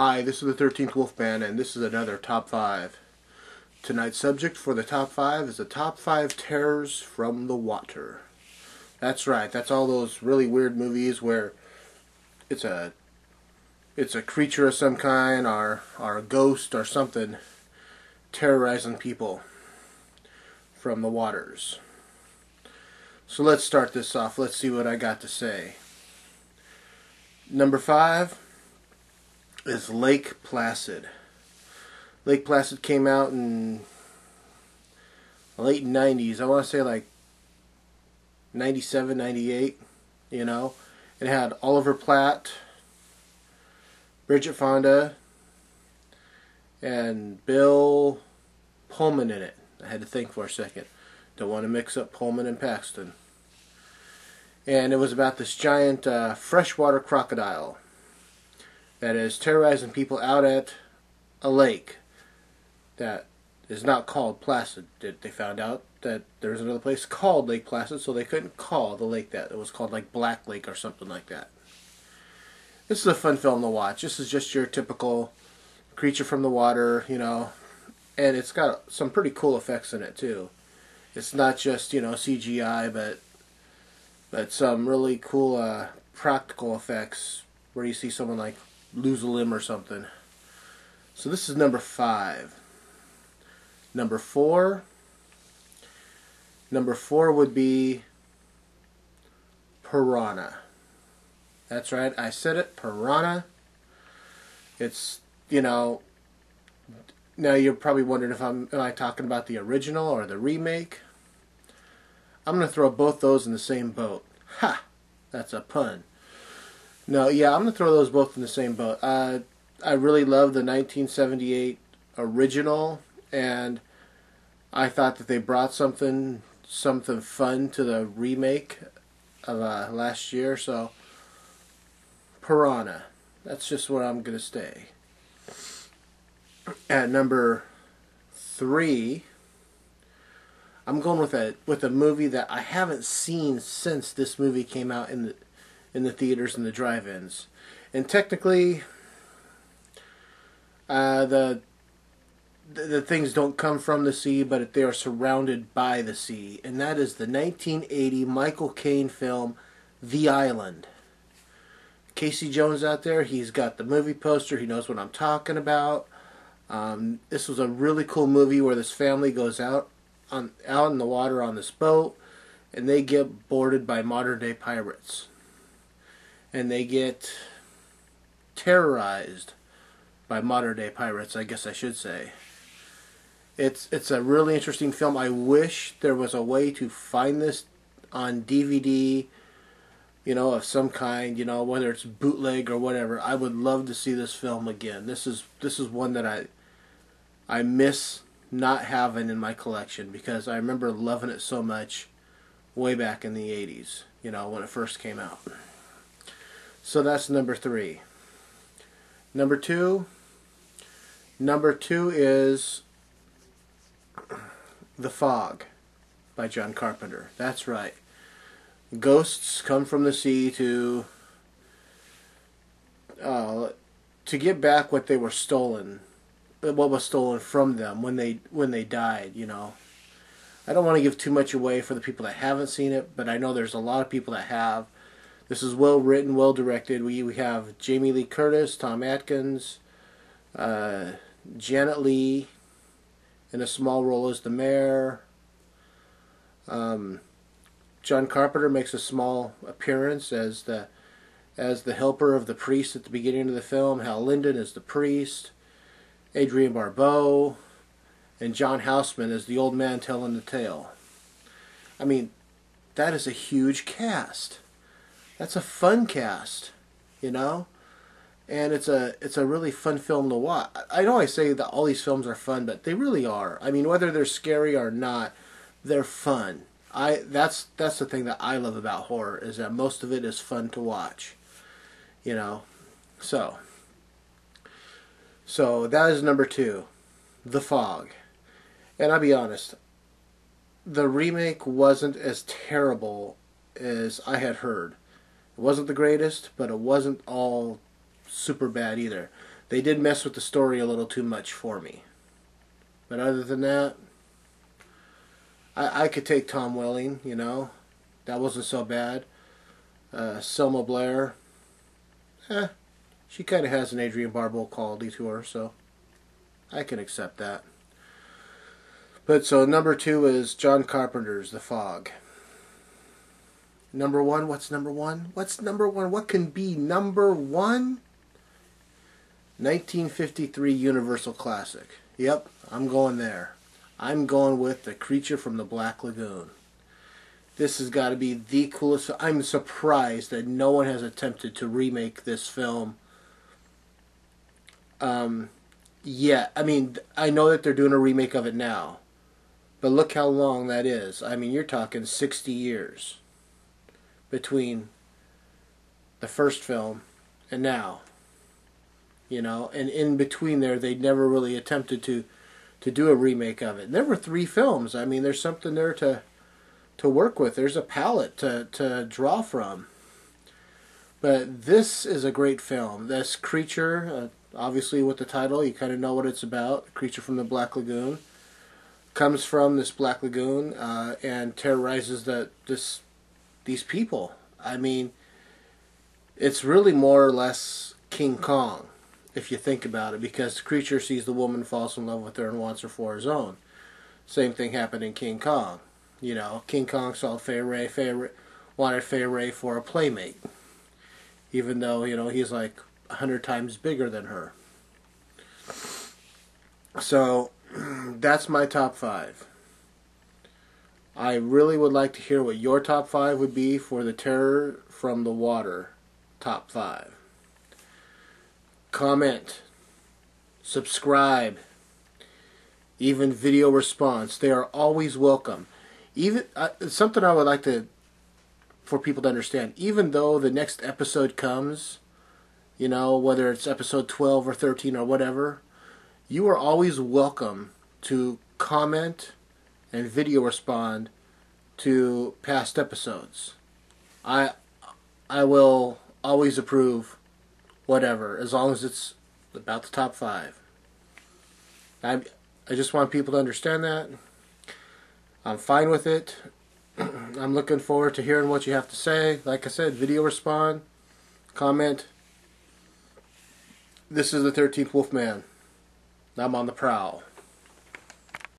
Hi, this is the 13th Wolfman, and this is another Top 5. Tonight's subject for the Top 5 is the Top 5 Terrors from the Water. That's right, that's all those really weird movies where it's a creature of some kind, or a ghost or something, terrorizing people from the waters. So let's start this off. Let's see what I got to say. Number 5 is Lake Placid. Lake Placid came out in the late 90s. I want to say like 97, 98, you know. It had Oliver Platt, Bridget Fonda, and Bill Pullman in it. I had to think for a second. Don't want to mix up Pullman and Paxton. And it was about this giant freshwater crocodile that is terrorizing people out at a lake that is not called Placid. They found out that there was another place called Lake Placid, so they couldn't call the lake that. It was called like Black Lake or something like that. This is a fun film to watch. This is just your typical creature from the water, you know, and it's got some pretty cool effects in it too. It's not just, you know, CGI, but some really cool practical effects where you see someone like lose a limb or something. So this is number 5. Number 4 would be Piranha. That's right, I said it, Piranha. It's, you know, now you're probably wondering if am I talking about the original or the remake? I'm going to throw both those in the same boat. Ha! That's a pun. No, yeah, I'm going to throw those both in the same boat. I really love the 1978 original, and I thought that they brought something fun to the remake of last year, so Piranha. That's just where I'm going to stay. At number 3, I'm going with a movie that I haven't seen since this movie came out in the theaters and the drive-ins. And technically, the things don't come from the sea, but they are surrounded by the sea. And that is the 1980 Michael Caine film, The Island. Casey Jones out there, he's got the movie poster. He knows what I'm talking about. This was a really cool movie where this family goes out in the water on this boat, and they get boarded by modern day pirates, and they get terrorized by modern day pirates, I guess I should say. It's a really interesting film. I wish there was a way to find this on DVD, you know, of some kind, you know, whether it's bootleg or whatever. I would love to see this film again. This is one that I miss not having in my collection, because I remember loving it so much way back in the 80s, you know, when it first came out. So that's number 3. Number 2 is The Fog by John Carpenter. That's right. Ghosts come from the sea to get back what they were stolen. What was stolen from them when they died, you know. I don't want to give too much away for the people that haven't seen it, but I know there's a lot of people that have. This is well written, well directed. We have Jamie Lee Curtis, Tom Atkins, Janet Leigh in a small role as the mayor. John Carpenter makes a small appearance as the helper of the priest at the beginning of the film. Hal Linden is the priest. Adrienne Barbeau, and John Houseman is the old man telling the tale. I mean, that is a huge cast. That's a fun cast, you know? And it's a really fun film to watch. I know I say that all these films are fun, but they really are. I mean, whether they're scary or not, they're fun. That's the thing that I love about horror, is that most of it is fun to watch, you know? So that is number 2, The Fog. And I'll be honest, the remake wasn't as terrible as I had heard. It wasn't the greatest, but it wasn't all super bad either. They did mess with the story a little too much for me. But other than that, I could take Tom Welling, you know. That wasn't so bad. Selma Blair, she kind of has an Adrienne Barbeau quality to her, so I can accept that. But so number 2 is John Carpenter's The Fog. Number 1, what's number 1? What's number 1? What can be number 1? 1953 Universal Classic. Yep, I'm going there. I'm going with The Creature from the Black Lagoon. This has got to be the coolest. I'm surprised that no one has attempted to remake this film. Yeah, I mean, I know that they're doing a remake of it now. But look how long that is. I mean, you're talking 60 years between the first film and now. You know, and in between there, they never really attempted to do a remake of it. And there were 3 films. I mean, there's something there to work with. There's a palette to draw from. But this is a great film. This creature, obviously with the title, you kind of know what it's about. Creature from the Black Lagoon. Comes from this Black Lagoon and terrorizes these people. I mean, it's really more or less King Kong, if you think about it, because the creature sees the woman, falls in love with her, and wants her for his own. Same thing happened in King Kong. You know, King Kong saw Fay Wray, wanted Fay Wray for a playmate, even though, you know, he's like 100 times bigger than her. So that's my top 5. I really would like to hear what your top 5 would be for the Terror from the Water top 5. Comment, subscribe, even video response. They are always welcome. Even something I would like for people to understand. Even though the next episode comes, you know, whether it's episode 12 or 13 or whatever, you are always welcome to comment and video respond to past episodes. I will always approve whatever, as long as it's about the top 5. I just want people to understand that. I'm fine with it. I'm looking forward to hearing what you have to say. Like I said, video respond, comment. This is the 13th Wolfman. I'm on the prowl.